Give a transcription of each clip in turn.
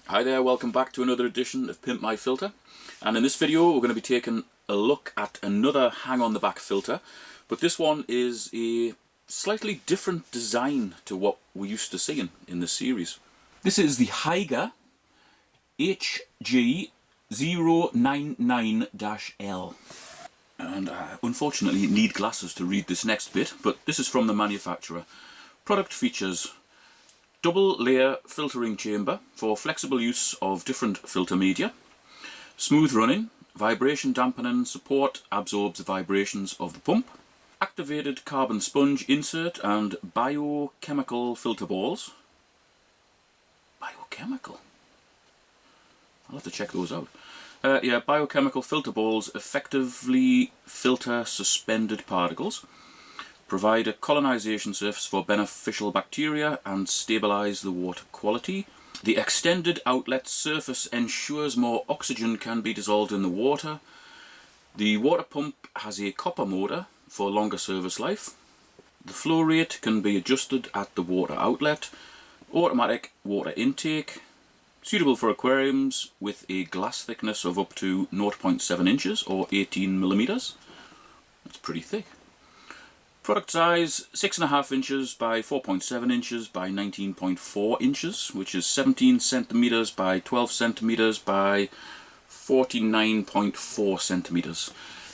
Hi there, welcome back to another edition of Pimp My Filter, and in this video we're going to be taking a look at another hang on the back filter, but this one is a slightly different design to what we're used to seeing in this series. This is the Hygger HG099-L, and I unfortunately need glasses to read this next bit, but this is from the manufacturer. Product features: double layer filtering chamber for flexible use of different filter media, smooth running, vibration dampening support absorbs the vibrations of the pump, activated carbon sponge insert and biochemical filter balls. Biochemical? I'll have to check those out. Yeah, biochemical filter balls effectively filter suspended particles, provide a colonization surface for beneficial bacteria and stabilize the water quality. The extended outlet surface ensures more oxygen can be dissolved in the water. The water pump has a copper motor for longer service life. The flow rate can be adjusted at the water outlet. Automatic water intake. Suitable for aquariums with a glass thickness of up to 0.7 inches or 18 millimeters. That's pretty thick. Product size 6.5 inches by 4.7 inches by 19.4 inches, which is 17 centimeters by 12 centimeters by 49.4 centimeters.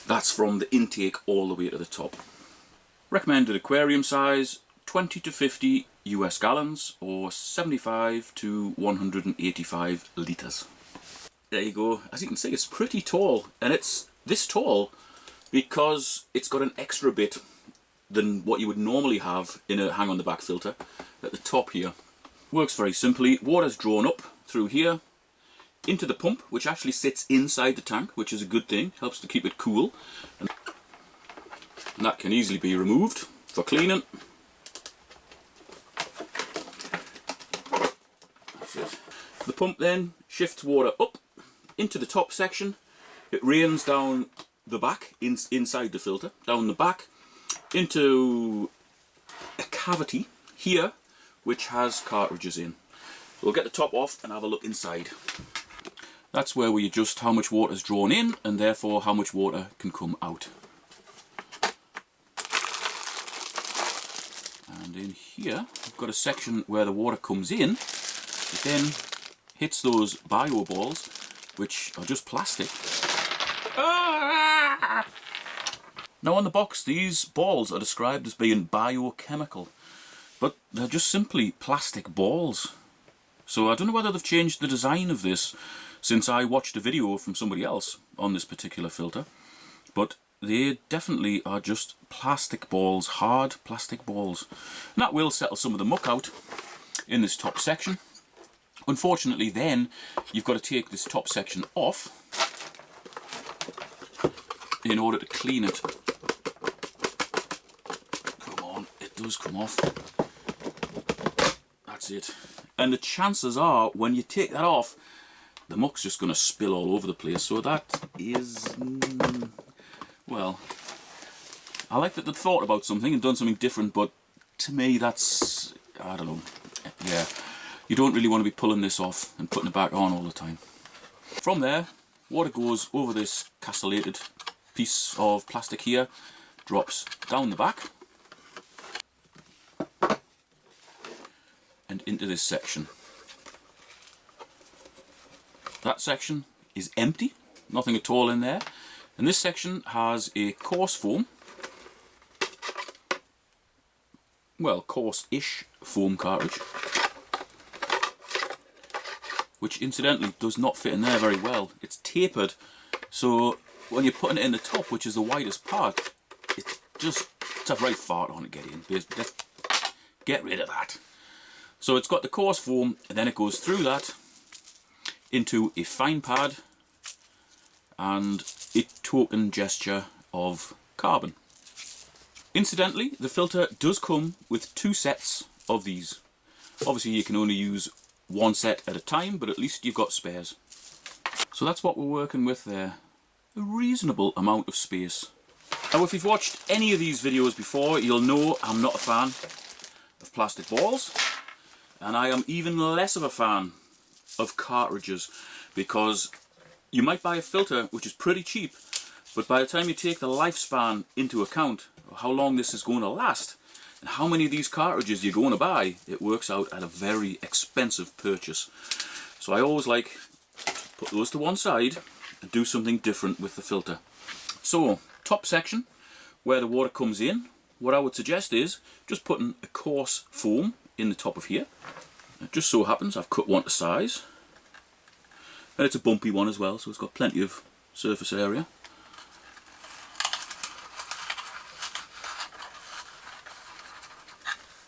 That's from the intake all the way to the top. Recommended aquarium size 20 to 50 US gallons or 75 to 185 litres. There you go. As you can see, it's pretty tall, and it's this tall because it's got an extra bit than what you would normally have in a hang on the back filter at the top here. Works very simply. Water's drawn up through here into the pump, which actually sits inside the tank, which is a good thing, helps to keep it cool, and that can easily be removed for cleaning. That's it. The pump then shifts water up into the top section. It rains down the back, inside the filter, down the back, into a cavity here which has cartridges in. We'll get the top off and have a look inside. That's where we adjust how much water is drawn in and therefore how much water can come out. And in here we've got a section where the water comes in. It then hits those bio balls, which are just plastic. Now on the box, these balls are described as being biochemical, but they're just simply plastic balls. So I don't know whether they've changed the design of this since I watched a video from somebody else on this particular filter, but they definitely are just plastic balls, hard plastic balls. And that will settle some of the muck out in this top section. Unfortunately then, you've got to take this top section off in order to clean it. Does come off. That's it. And the chances are when you take that off, the muck's just going to spill all over the place. So that is, well, I like that they've thought about something and done something different, but to me that's, I don't know, yeah, you don't really want to be pulling this off and putting it back on all the time. From there, water goes over this castellated piece of plastic here, drops down the back and into this section. That section is empty, nothing at all in there, and this section has a coarse foam, well, coarse-ish foam cartridge, which incidentally does not fit in there very well. It's tapered, so when you're putting it in the top, which is the widest part, it's a very far on to get in. Just get rid of that. So it's got the coarse foam, and then it goes through that into a fine pad and a token gesture of carbon. Incidentally, the filter does come with 2 sets of these. Obviously you can only use 1 set at a time, but at least you've got spares. So that's what we're working with there. A reasonable amount of space. Now if you've watched any of these videos before, you'll know I'm not a fan of plastic balls. And I am even less of a fan of cartridges, because you might buy a filter which is pretty cheap, but by the time you take the lifespan into account, how long this is going to last, and how many of these cartridges you're going to buy, it works out at a very expensive purchase. So I always like to put those to one side and do something different with the filter. So, top section, where the water comes in, what I would suggest is just putting a coarse foam in the top of here. It just so happens I've cut one to size, and it's a bumpy one as well, so it's got plenty of surface area.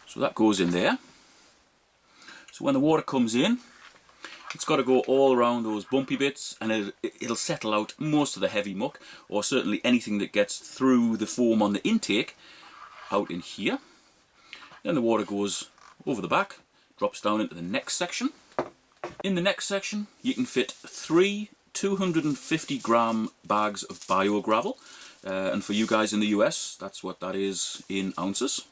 So that goes in there. So when the water comes in, it's got to go all around those bumpy bits, and it'll settle out most of the heavy muck, or certainly anything that gets through the foam on the intake, out in here. Then the water goes over the back, drops down into the next section. In the next section, you can fit 3 250 gram bags of biogravel, and for you guys in the US, that's what that is in ounces.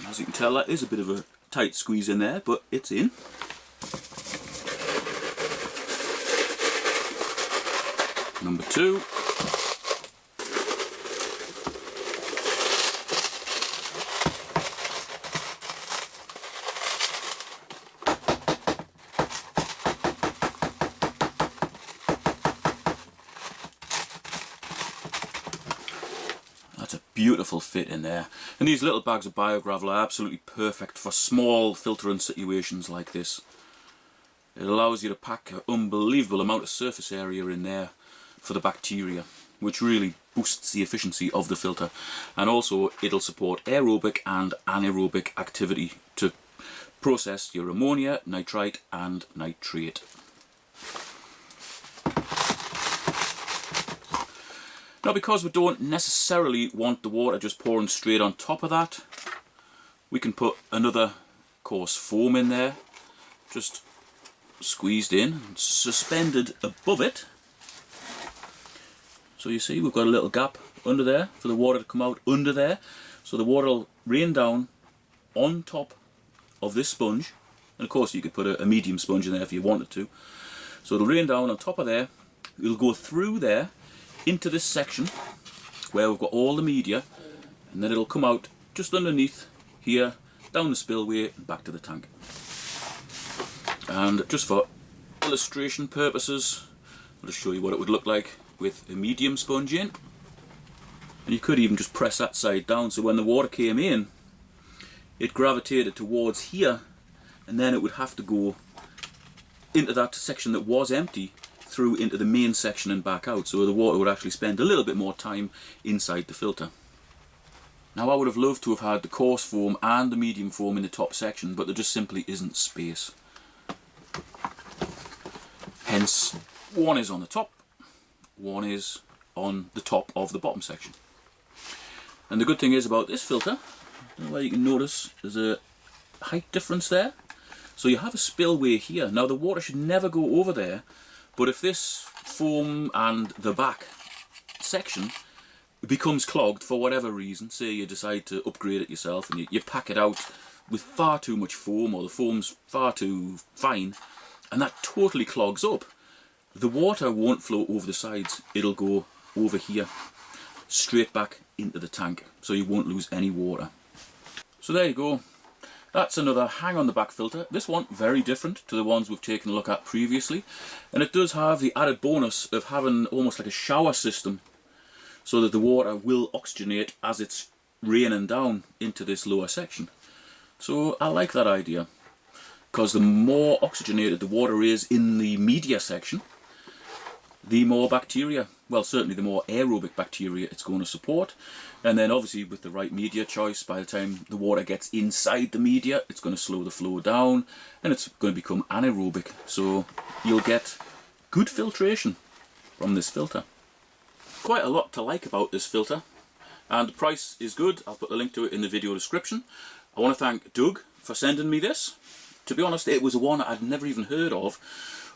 As you can tell, that is a bit of a tight squeeze in there, but it's in. Number 2. Beautiful fit in there, and these little bags of biogravel are absolutely perfect for small filtering situations like this. It allows you to pack an unbelievable amount of surface area in there for the bacteria, which really boosts the efficiency of the filter, and also it'll support aerobic and anaerobic activity to process your ammonia, nitrite and nitrate. Now, because we don't necessarily want the water just pouring straight on top of that, we can put another coarse foam in there, just squeezed in and suspended above it. So you see we've got a little gap under there for the water to come out under there, so the water will rain down on top of this sponge, and of course you could put a medium sponge in there if you wanted to. So it'll rain down on top of there, it'll go through there into this section where we've got all the media, and then it'll come out just underneath here, down the spillway and back to the tank. And just for illustration purposes, I'll just show you what it would look like with a medium sponge in. And you could even just press that side down, so when the water came in, it gravitated towards here, and then it would have to go into that section that was empty, through into the main section and back out, so the water would actually spend a little bit more time inside the filter. Now, I would have loved to have had the coarse foam and the medium foam in the top section, but there just simply isn't space. Hence, one is on the top, one is on the top of the bottom section. And the good thing is about this filter, I don't know whether you can notice, there's a height difference there. So you have a spillway here. Now, the water should never go over there, but if this foam and the back section becomes clogged for whatever reason, say you decide to upgrade it yourself and you pack it out with far too much foam, or the foam's far too fine, and that totally clogs up, the water won't flow over the sides, it'll go over here, straight back into the tank, so you won't lose any water. So there you go. That's another hang on the back filter. This one very different to the ones we've taken a look at previously, and it does have the added bonus of having almost like a shower system, so that the water will oxygenate as it's raining down into this lower section. So I like that idea, because the more oxygenated the water is in the media section, the more bacteria, well, certainly the more aerobic bacteria it's going to support. And then obviously with the right media choice, by the time the water gets inside the media, it's going to slow the flow down and it's going to become anaerobic. So you'll get good filtration from this filter. Quite a lot to like about this filter, and the price is good. I'll put a link to it in the video description. I want to thank Doug for sending me this. To be honest, it was one I'd never even heard of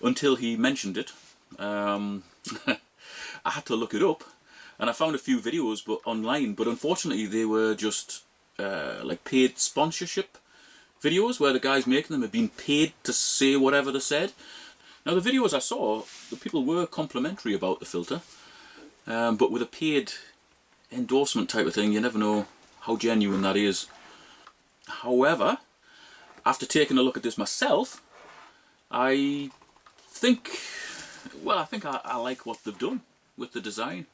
until he mentioned it. I had to look it up, and I found a few videos online, but unfortunately they were just like paid sponsorship videos where the guys making them have been paid to say whatever they said. Now the videos I saw, the people were complimentary about the filter, but with a paid endorsement type of thing, you never know how genuine that is. However, after taking a look at this myself, I think I like what they've done with the design.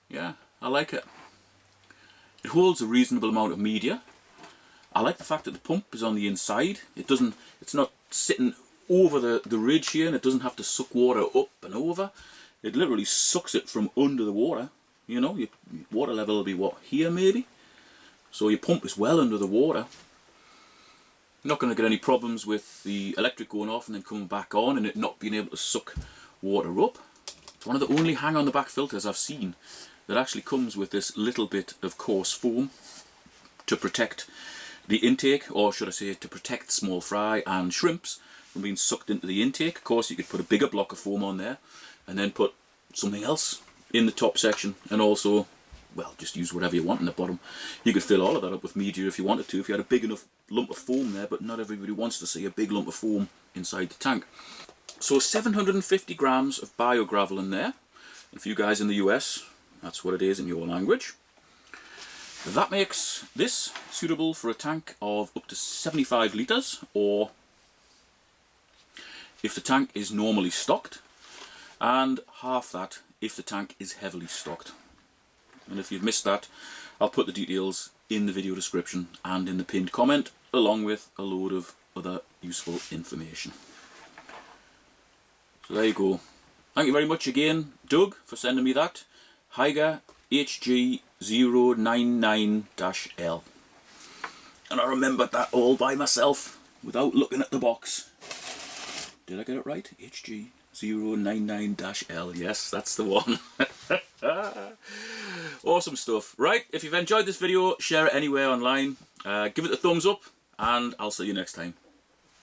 Yeah, I like it. It holds a reasonable amount of media. I like the fact that the pump is on the inside. It's not sitting over the ridge here, and it doesn't have to suck water up and over. It literally sucks it from under the water. You know, your water level will be what, here maybe? So your pump is well under the water. You're not going to get any problems with the electric going off and then coming back on and it not being able to suck water up. It's one of the only hang on the back filters I've seen that actually comes with this little bit of coarse foam to protect the intake, or should I say to protect small fry and shrimps from being sucked into the intake. Of course you could put a bigger block of foam on there and then put something else in the top section, and also, well, just use whatever you want in the bottom. You could fill all of that up with media if you wanted to, if you had a big enough lump of foam there, but not everybody wants to see a big lump of foam inside the tank. So 750 grams of biogravel in there. And for you guys in the US, that's what it is in your language. That makes this suitable for a tank of up to 75 litres, or if the tank is normally stocked, and half that if the tank is heavily stocked. And if you've missed that, I'll put the details in the video description and in the pinned comment, along with a load of other useful information. So there you go. Thank you very much again, Doug, for sending me that. Hygger HG099-L. And I remembered that all by myself, without looking at the box. Did I get it right? HG099-L. Yes, that's the one. Awesome stuff. Right, if you've enjoyed this video, share it anywhere online. Give it a thumbs up, and I'll see you next time.